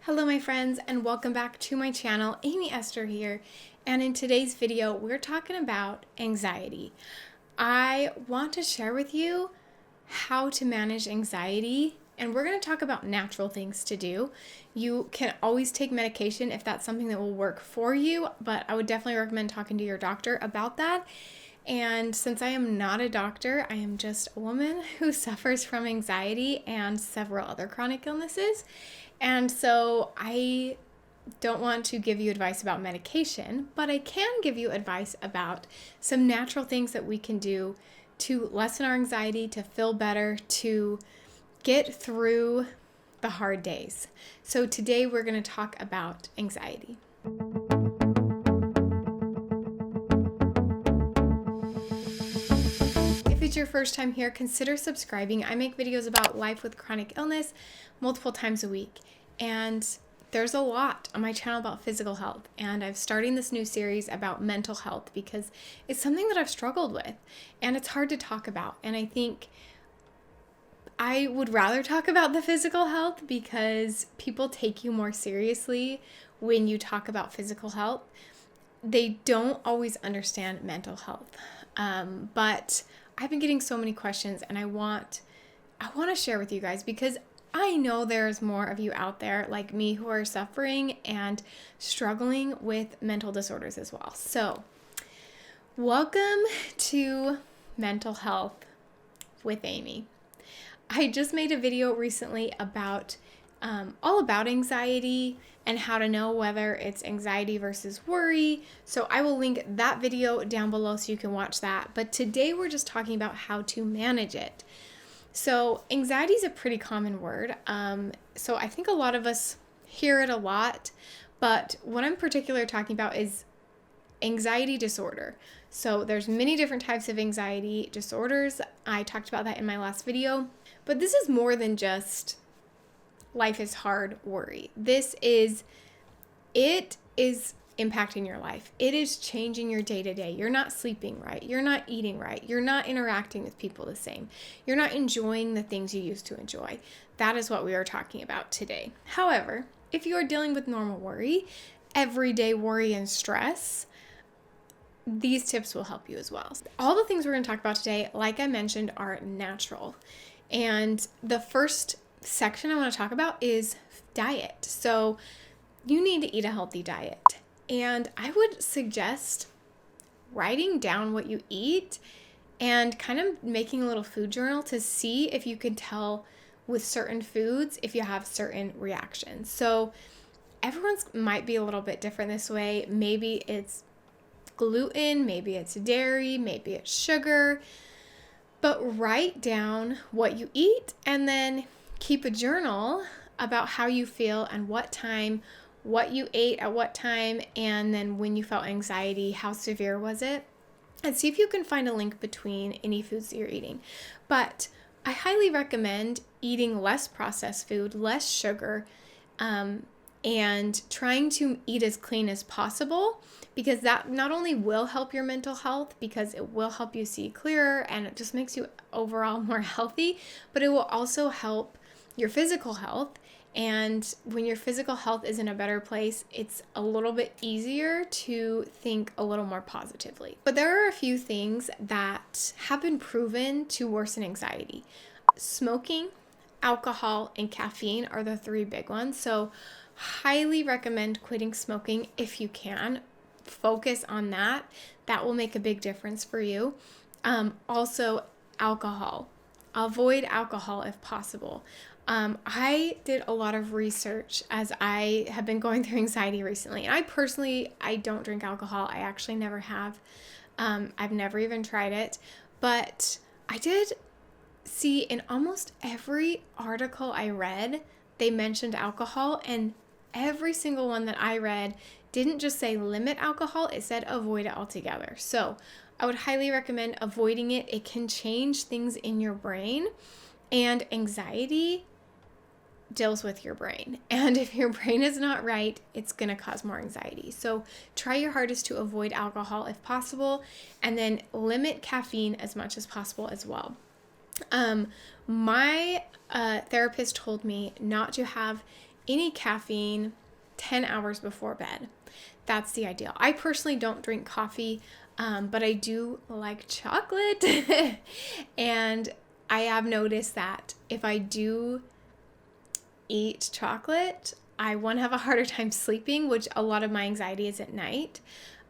Hello my friends, and welcome back to my channel. Amy Esther here, and in today's video we're talking about anxiety. I want to share with you how to manage anxiety, and we're going to talk about natural things to do. You can always take medication if that's something that will work for you, but I would definitely recommend talking to your doctor about that. And since I am not a doctor, I am just a woman who suffers from anxiety and several other chronic illnesses. And so I don't want to give you advice about medication, but I can give you advice about some natural things that we can do to lessen our anxiety, to feel better, to get through the hard days. So today we're going to talk about anxiety. If it's your first time here, consider subscribing. I make videos about life with chronic illness multiple times a week, and there's a lot on my channel about physical health, and I'm starting this new series about mental health because it's something that I've struggled with and it's hard to talk about. And I think I would rather talk about the physical health because people take you more seriously when you talk about physical health. They don't always understand mental health, but I've been getting so many questions, and I want to share with you guys because I know there's more of you out there like me who are suffering and struggling with mental disorders as well. So, welcome to Mental Health with Amy. I just made a video recently about all about anxiety and how to know whether it's anxiety versus worry. So I will link that video down below so you can watch that. But today we're just talking about how to manage it. So anxiety is a pretty common word. So I think a lot of us hear it a lot, but what I'm particularly talking about is anxiety disorder. So there's many different types of anxiety disorders. I talked about that in my last video, but this is more than just life is hard worry. It is impacting your life. It is changing your day-to-day. You're not sleeping right. You're not eating right. You're not interacting with people the same. You're not enjoying the things you used to enjoy. That is what we are talking about today. However, if you are dealing with normal worry, everyday worry and stress, these tips will help you as well. All the things we're going to talk about today, like I mentioned, are natural. And the first section I want to talk about is diet. So you need to eat a healthy diet. And I would suggest writing down what you eat and kind of making a little food journal to see if you can tell with certain foods if you have certain reactions. So everyone's might be a little bit different this way. Maybe it's gluten, maybe it's dairy, maybe it's sugar. But write down what you eat and then keep a journal about how you feel and what you ate at what time, and then when you felt anxiety, how severe was it? And see if you can find a link between any foods that you're eating. But I highly recommend eating less processed food, less sugar, and trying to eat as clean as possible, because that not only will help your mental health, because it will help you see clearer and it just makes you overall more healthy, but it will also help your physical health. And when your physical health is in a better place, it's a little bit easier to think a little more positively. But there are a few things that have been proven to worsen anxiety. Smoking, alcohol, and caffeine are the three big ones. So highly recommend quitting smoking if you can. Focus on that. That will make a big difference for you. Also, alcohol. Avoid alcohol if possible. I did a lot of research as I have been going through anxiety recently. And I don't drink alcohol. I actually never have. I've never even tried it. But I did see in almost every article I read, they mentioned alcohol, and every single one that I read didn't just say limit alcohol, it said avoid it altogether. So I would highly recommend avoiding it. It can change things in your brain, and anxiety deals with your brain. And if your brain is not right, it's going to cause more anxiety. So try your hardest to avoid alcohol if possible, and then limit caffeine as much as possible as well. My therapist told me not to have any caffeine 10 hours before bed. That's the ideal. I personally don't drink coffee, but I do like chocolate. And I have noticed that if I do eat chocolate, I, one, have a harder time sleeping, which a lot of my anxiety is at night.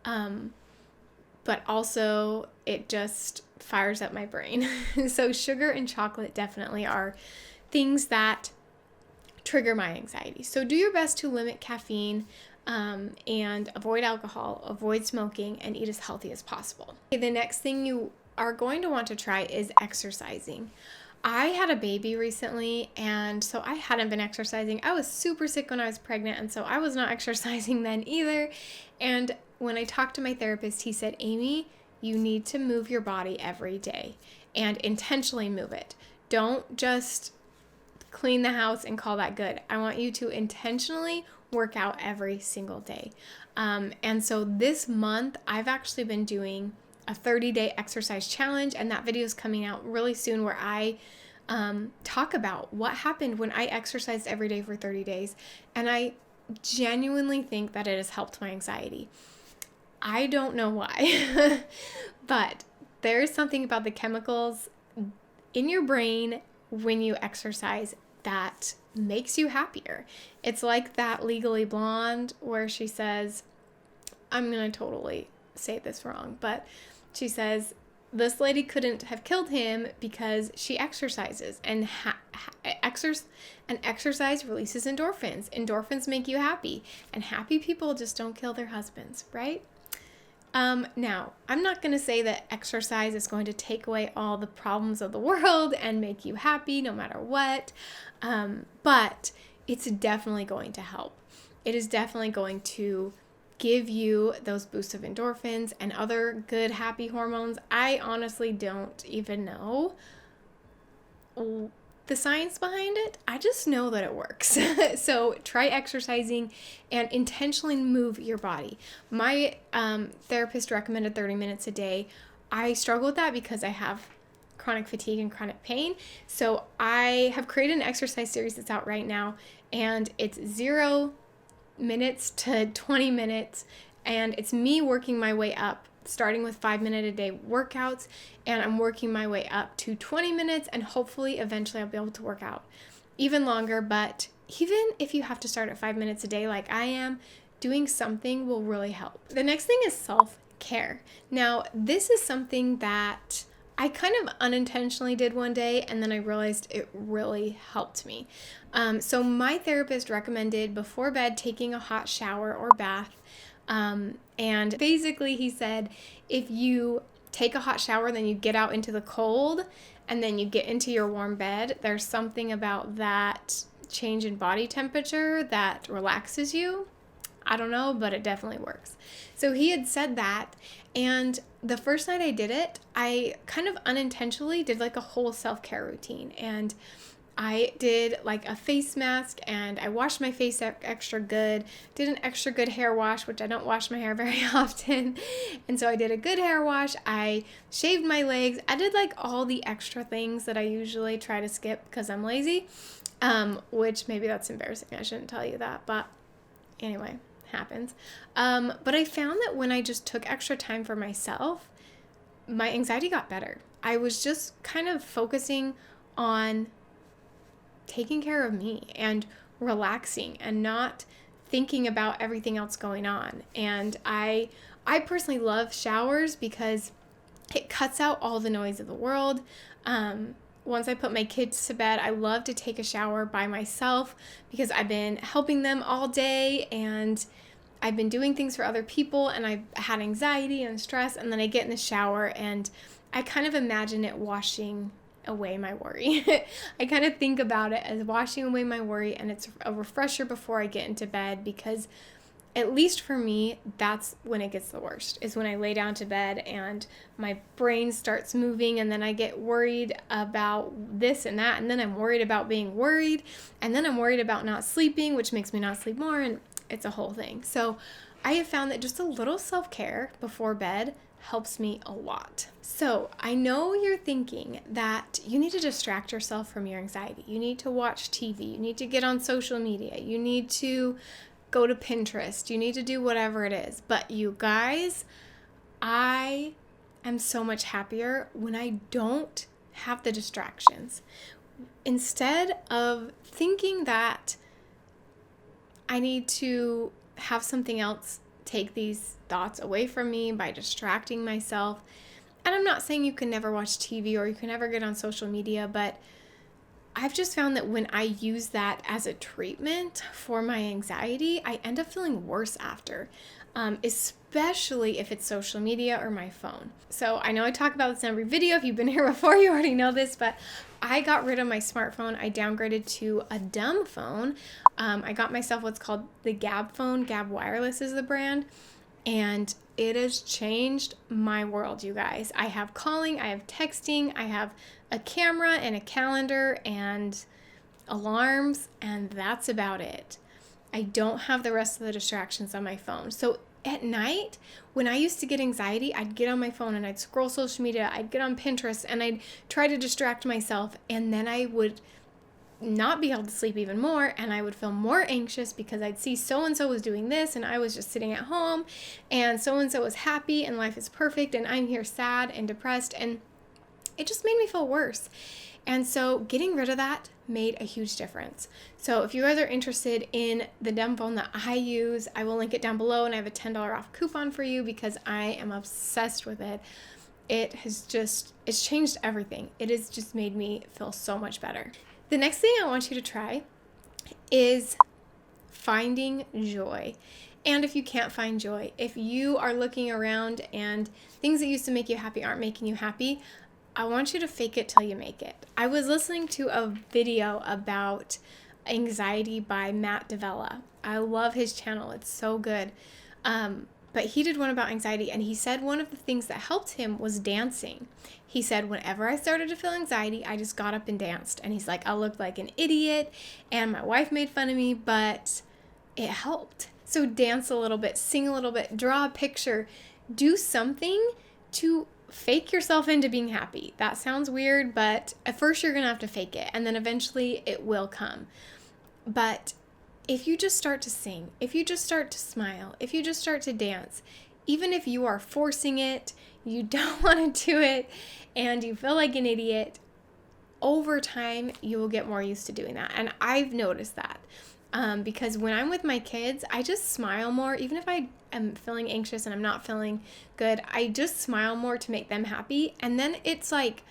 But also it just fires up my brain. So sugar and chocolate definitely are things that trigger my anxiety. So do your best to limit caffeine and avoid alcohol, avoid smoking, and eat as healthy as possible. Okay, the next thing you are going to want to try is exercising. I had a baby recently, and so I hadn't been exercising. I was super sick when I was pregnant, and so I was not exercising then either. And when I talked to my therapist, he said, Amy, you need to move your body every day and intentionally move it. Don't just clean the house and call that good. I want you to intentionally work out every single day. And so this month, I've actually been doing a 30-day exercise challenge, and that video is coming out really soon where I talk about what happened when I exercised every day for 30 days. And I genuinely think that it has helped my anxiety. I don't know why, but there is something about the chemicals in your brain when you exercise that makes you happier. It's like that Legally Blonde where she says, I'm going to totally say this wrong, but she says, this lady couldn't have killed him because she exercises, and exercise releases endorphins. Endorphins make you happy, and happy people just don't kill their husbands, right? Now, I'm not going to say that exercise is going to take away all the problems of the world and make you happy no matter what, but it's definitely going to help. It is definitely going to give you those boosts of endorphins and other good, happy hormones. I honestly don't even know the science behind it. I just know that it works. So try exercising and intentionally move your body. My therapist recommended 30 minutes a day. I struggle with that because I have chronic fatigue and chronic pain. So I have created an exercise series that's out right now, and it's 0 minutes to 20 minutes, and it's me working my way up, starting with 5-minute a day workouts, and I'm working my way up to 20 minutes, and hopefully eventually I'll be able to work out even longer. But even if you have to start at 5 minutes a day like I am, doing something will really help. The next thing is self-care. Now, this is something that I kind of unintentionally did one day, and then I realized it really helped me. So my therapist recommended before bed taking a hot shower or bath. And basically he said, if you take a hot shower, then you get out into the cold, and then you get into your warm bed, there's something about that change in body temperature that relaxes you. I don't know, but it definitely works. So he had said that, and the first night I did it, I kind of unintentionally did like a whole self-care routine, and I did like a face mask, and I washed my face extra good, did an extra good hair wash, which I don't wash my hair very often, and so I did a good hair wash, I shaved my legs, I did like all the extra things that I usually try to skip because I'm lazy, which maybe that's embarrassing, I shouldn't tell you that, but anyway, happens. But I found that when I just took extra time for myself, my anxiety got better. I was just kind of focusing on taking care of me and relaxing and not thinking about everything else going on. And I personally love showers because it cuts out all the noise of the world. Once I put my kids to bed, I love to take a shower by myself because I've been helping them all day, and I've been doing things for other people, and I've had anxiety and stress, and then I get in the shower and I kind of imagine it washing away my worry. I kind of think about it as washing away my worry, and it's a refresher before I get into bed, because at least for me, that's when it gets the worst, is when I lay down to bed and my brain starts moving, and then I get worried about this and that, and then I'm worried about being worried, and then I'm worried about not sleeping, which makes me not sleep more, and it's a whole thing. So I have found that just a little self-care before bed helps me a lot. So I know you're thinking that you need to distract yourself from your anxiety. You need to watch TV. You need to get on social media. You need to go to Pinterest. You need to do whatever it is. But you guys, I am so much happier when I don't have the distractions. Instead of thinking that I need to have something else take these thoughts away from me by distracting myself. And I'm not saying you can never watch TV or you can never get on social media, but I've just found that when I use that as a treatment for my anxiety, I end up feeling worse after, especially if it's social media or my phone. So I know I talk about this in every video. If you've been here before, you already know this, but I got rid of my smartphone. I downgraded to a dumb phone. I got myself what's called the Gabb phone. Gabb Wireless is the brand. And it has changed my world, you guys. I have calling, I have texting, I have a camera and a calendar and alarms, and that's about it. I don't have the rest of the distractions on my phone. So at night, when I used to get anxiety, I'd get on my phone and I'd scroll social media, I'd get on Pinterest, and I'd try to distract myself, and then I would not be able to sleep even more, and I would feel more anxious because I'd see so-and-so was doing this and I was just sitting at home, and so-and-so was happy and life is perfect and I'm here sad and depressed, and it just made me feel worse. And so getting rid of that made a huge difference. So if you guys are interested in the dumb phone that I use, I will link it down below, and I have a $10 off coupon for you because I am obsessed with it. It's changed everything. It has just made me feel so much better. The next thing I want you to try is finding joy. And if you can't find joy, if you are looking around and things that used to make you happy aren't making you happy, I want you to fake it till you make it. I was listening to a video about anxiety by Matt D'Avella. I love his channel. It's so good. But he did one about anxiety, and he said one of the things that helped him was dancing. He said, whenever I started to feel anxiety, I just got up and danced. And he's like, I looked like an idiot, and my wife made fun of me, but it helped. So dance a little bit, sing a little bit, draw a picture, do something to fake yourself into being happy. That sounds weird, but at first you're going to have to fake it, and then eventually it will come. But if you just start to sing, if you just start to smile, if you just start to dance, even if you are forcing it, you don't want to do it, and you feel like an idiot, over time you will get more used to doing that. And I've noticed that because when I'm with my kids, I just smile more. Even if I am feeling anxious and I'm not feeling good, I just smile more to make them happy. And then it's like,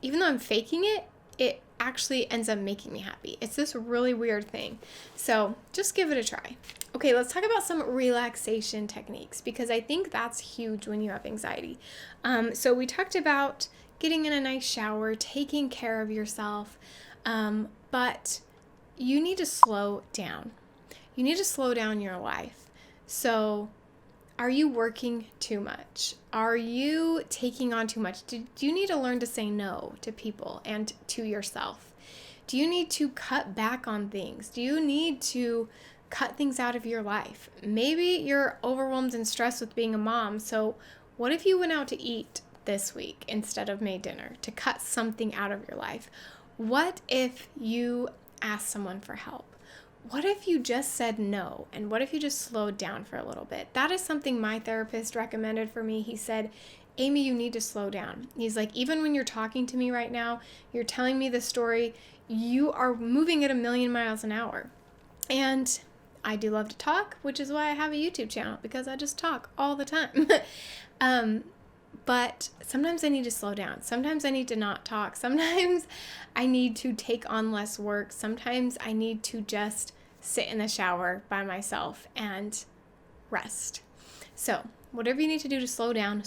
even though I'm faking it, it actually ends up making me happy. It's this really weird thing. So just give it a try. Okay, let's talk about some relaxation techniques, because I think that's huge when you have anxiety. So we talked about getting in a nice shower, taking care of yourself, but you need to slow down. You need to slow down your life. So are you working too much? Are you taking on too much? Do you need to learn to say no to people and to yourself? Do you need to cut back on things? Do you need to cut things out of your life? Maybe you're overwhelmed and stressed with being a mom. So what if you went out to eat this week instead of made dinner to cut something out of your life? What if you asked someone for help? What if you just said no? And what if you just slowed down for a little bit? That is something my therapist recommended for me. He said, Amy, you need to slow down. He's like, even when you're talking to me right now, you're telling me the story, you are moving at 1,000,000 miles an hour. And I do love to talk, which is why I have a YouTube channel, because I just talk all the time. But sometimes I need to slow down. Sometimes I need to not talk. Sometimes I need to take on less work. Sometimes I need to just sit in the shower by myself and rest. So whatever you need to do to slow down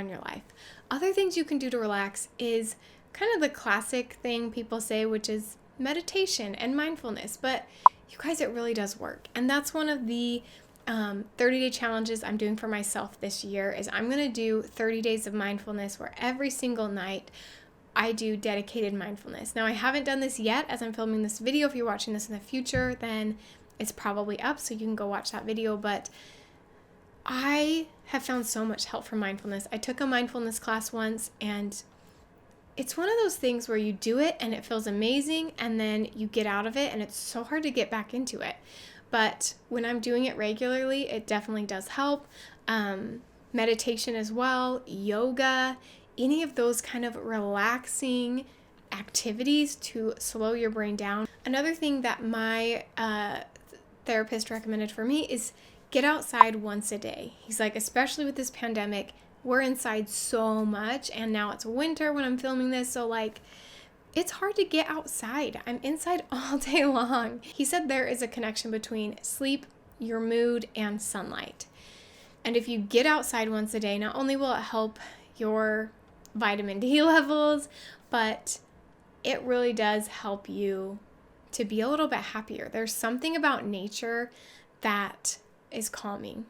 your life. Other things you can do to relax is kind of the classic thing people say, which is meditation and mindfulness. But you guys, it really does work. And that's one of the 30-day challenges I'm doing for myself this year. Is I'm going to do 30 days of mindfulness where every single night I do dedicated mindfulness. Now, I haven't done this yet as I'm filming this video. If you're watching this in the future, then it's probably up, so you can go watch that video. But I have found so much help from mindfulness. I took a mindfulness class once, and it's one of those things where you do it and it feels amazing, and then you get out of it and it's so hard to get back into it. But when I'm doing it regularly, it definitely does help. Meditation as well, yoga, any of those kind of relaxing activities to slow your brain down. Another thing that my therapist recommended for me is get outside once a day. He's like, especially with this pandemic, we're inside so much, and now it's winter when I'm filming this, so like it's hard to get outside. I'm inside all day long. He said there is a connection between sleep, your mood, and sunlight. And if you get outside once a day, not only will it help your vitamin D levels, but it really does help you to be a little bit happier. There's something about nature that is calming.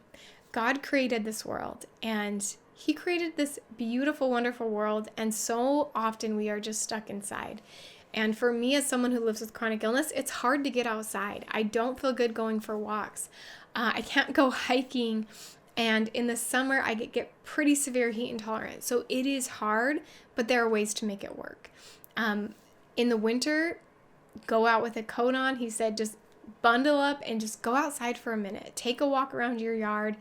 God created this world, and He created this beautiful, wonderful world, and so often we are just stuck inside. And for me, as someone who lives with chronic illness, it's hard to get outside. I don't feel good going for walks. I can't go hiking, and in the summer, I get pretty severe heat intolerance. So it is hard, but there are ways to make it work. In the winter, go out with a coat on. He said just bundle up and just go outside for a minute. Take a walk around your yard.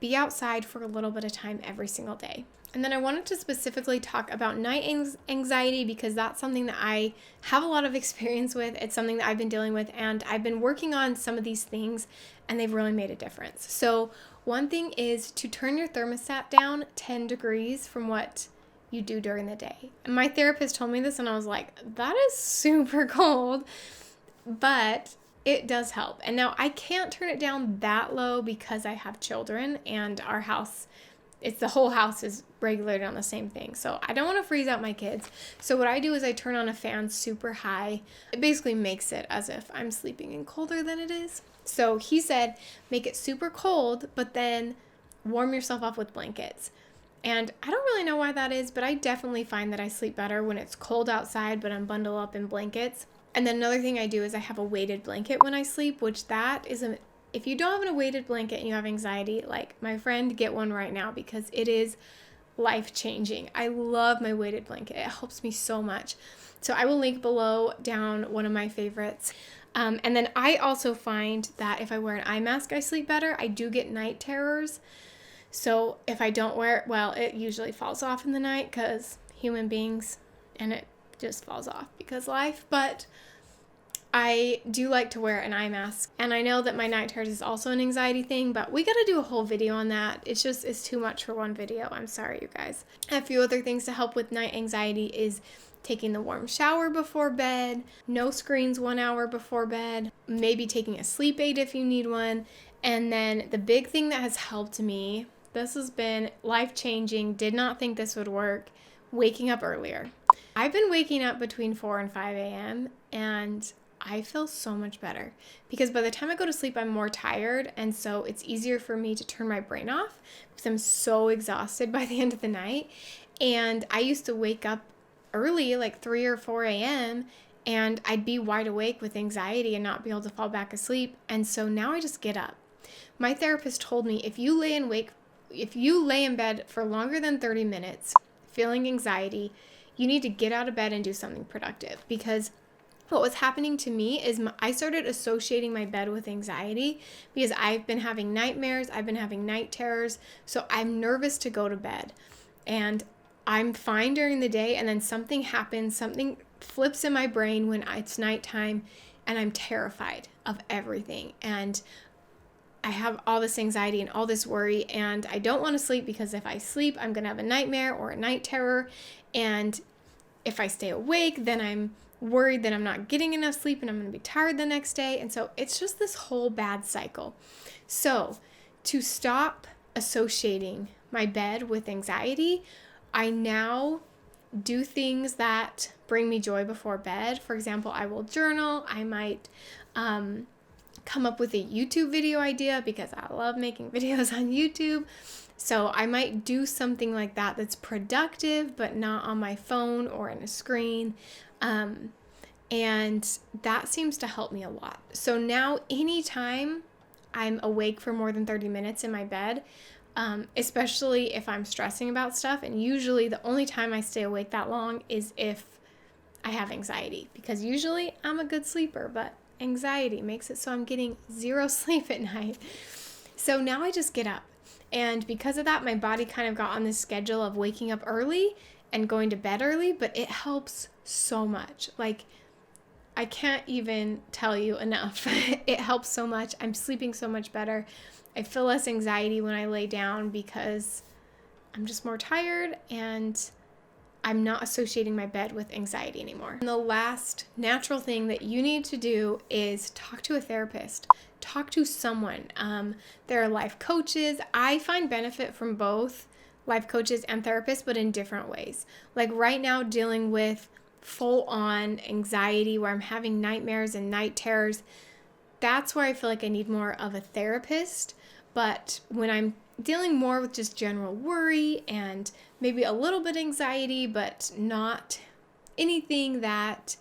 Be outside for a little bit of time every single day. And then I wanted to specifically talk about night anxiety, because that's something that I have a lot of experience with. It's something that I've been dealing with, and I've been working on some of these things, and they've really made a difference. So one thing is to turn your thermostat down 10 degrees from what you do during the day. And my therapist told me this, and I was like, that is super cold, but it does help. And now I can't turn it down that low because I have children, and our house, the whole house is regulated on the same thing. So I don't want to freeze out my kids. So what I do is I turn on a fan super high. It basically makes it as if I'm sleeping in colder than it is. So he said, make it super cold, but then warm yourself up with blankets. And I don't really know why that is, but I definitely find that I sleep better when it's cold outside, but I'm bundled up in blankets. And then another thing I do is I have a weighted blanket when I sleep, which that is if you don't have a weighted blanket and you have anxiety, like my friend, get one right now, because it is life-changing. I love my weighted blanket. It helps me so much. So I will link below down one of my favorites. And then I also find that if I wear an eye mask, I sleep better. I do get night terrors. So if I don't wear it, well, it usually falls off in the night because human beings, and it just falls off because life. But I do like to wear an eye mask. And I know that my night terrors is also an anxiety thing, but we got to do a whole video on that. It's too much for one video. I'm sorry, you guys. A few other things to help with night anxiety is taking the warm shower before bed, no screens 1 hour before bed, maybe taking a sleep aid if you need one. And then the big thing that has helped me, this has been life-changing, did not think this would work, waking up earlier. I've been waking up between 4 and 5 a.m. and I feel so much better because by the time I go to sleep, I'm more tired. And so it's easier for me to turn my brain off because I'm so exhausted by the end of the night. And I used to wake up early, like 3 or 4 a.m., and I'd be wide awake with anxiety and not be able to fall back asleep. And so now I just get up. My therapist told me if you lay in bed for longer than 30 minutes, feeling anxiety, you need to get out of bed and do something productive, because what was happening to me is I started associating my bed with anxiety because I've been having nightmares, I've been having night terrors, so I'm nervous to go to bed. And I'm fine during the day, and then something happens, something flips in my brain when it's nighttime, and I'm terrified of everything. And I have all this anxiety and all this worry, and I don't want to sleep because if I sleep, I'm going to have a nightmare or a night terror. And if I stay awake, then I'm worried that I'm not getting enough sleep and I'm going to be tired the next day. And so it's just this whole bad cycle. So to stop associating my bed with anxiety, I now do things that bring me joy before bed. For example, I will journal. I might come up with a YouTube video idea because I love making videos on YouTube. So I might do something like that that's productive, but not on my phone or in a screen. And that seems to help me a lot. So now anytime I'm awake for more than 30 minutes in my bed, especially if I'm stressing about stuff. And usually the only time I stay awake that long is if I have anxiety, because usually I'm a good sleeper, but anxiety makes it so I'm getting zero sleep at night. So now I just get up. And because of that, my body kind of got on this schedule of waking up early and going to bed early, but it helps so much. Like, I can't even tell you enough. It helps so much. I'm sleeping so much better. I feel less anxiety when I lay down because I'm just more tired, and I'm not associating my bed with anxiety anymore. And the last natural thing that you need to do is talk to a therapist. Talk to someone. There are life coaches. I find benefit from both life coaches and therapists, but in different ways. Like right now, dealing with full-on anxiety where I'm having nightmares and night terrors, that's where I feel like I need more of a therapist. But when I'm dealing more with just general worry and maybe a little bit anxiety, but not anything that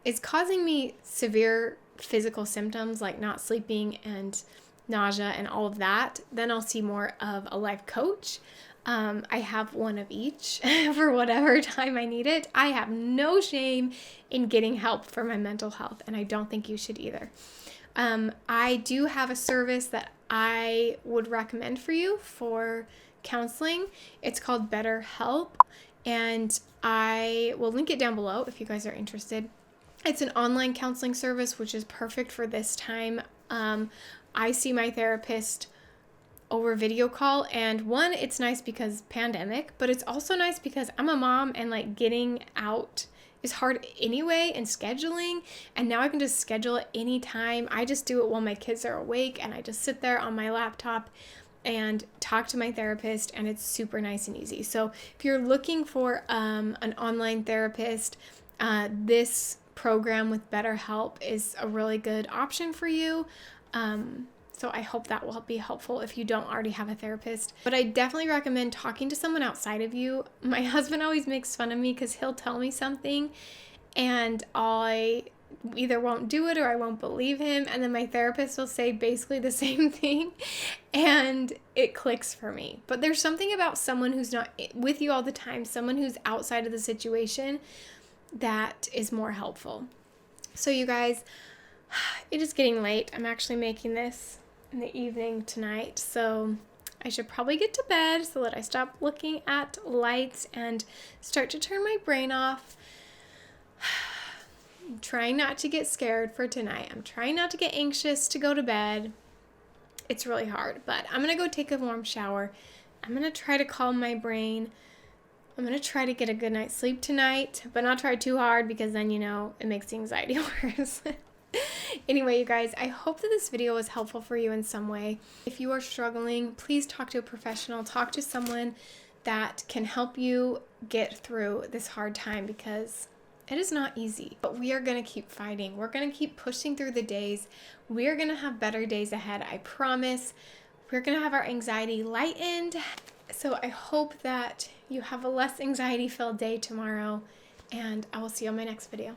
is causing me severe physical symptoms like not sleeping and nausea and all of that, then I'll see more of a life coach. I have one of each for whatever time I need it. I have no shame in getting help for my mental health, and I don't think you should either. I do have a service that I would recommend for you for counseling. It's called BetterHelp, and I will link it down below if you guys are interested. It's an online counseling service, which is perfect for this time. I see my therapist over video call, and one, it's nice because pandemic, but it's also nice because I'm a mom and like getting out is hard anyway, and scheduling, and now I can just schedule it anytime. I just do it while my kids are awake, and I just sit there on my laptop and talk to my therapist, and it's super nice and easy. So if you're looking for an online therapist, this program with BetterHelp is a really good option for you. So I hope that will be helpful if you don't already have a therapist. But I definitely recommend talking to someone outside of you. My husband always makes fun of me because he'll tell me something and I either won't do it or I won't believe him. And then my therapist will say basically the same thing and it clicks for me. But there's something about someone who's not with you all the time, someone who's outside of the situation, that is more helpful. So you guys, it is getting late. I'm actually making this in the evening tonight, so I should probably get to bed so that I stop looking at lights and start to turn my brain off. I'm trying not to get scared for tonight. I'm trying not to get anxious to go to bed. It's really hard, but I'm gonna go take a warm shower. I'm gonna try to calm my brain. I'm gonna try to get a good night's sleep tonight, but not try too hard because then, it makes the anxiety worse. Anyway, you guys, I hope that this video was helpful for you in some way. If you are struggling, please talk to a professional. Talk to someone that can help you get through this hard time, because it is not easy. But we are going to keep fighting. We're going to keep pushing through the days. We are going to have better days ahead, I promise. We're going to have our anxiety lightened. So I hope that you have a less anxiety-filled day tomorrow, and I will see you on my next video.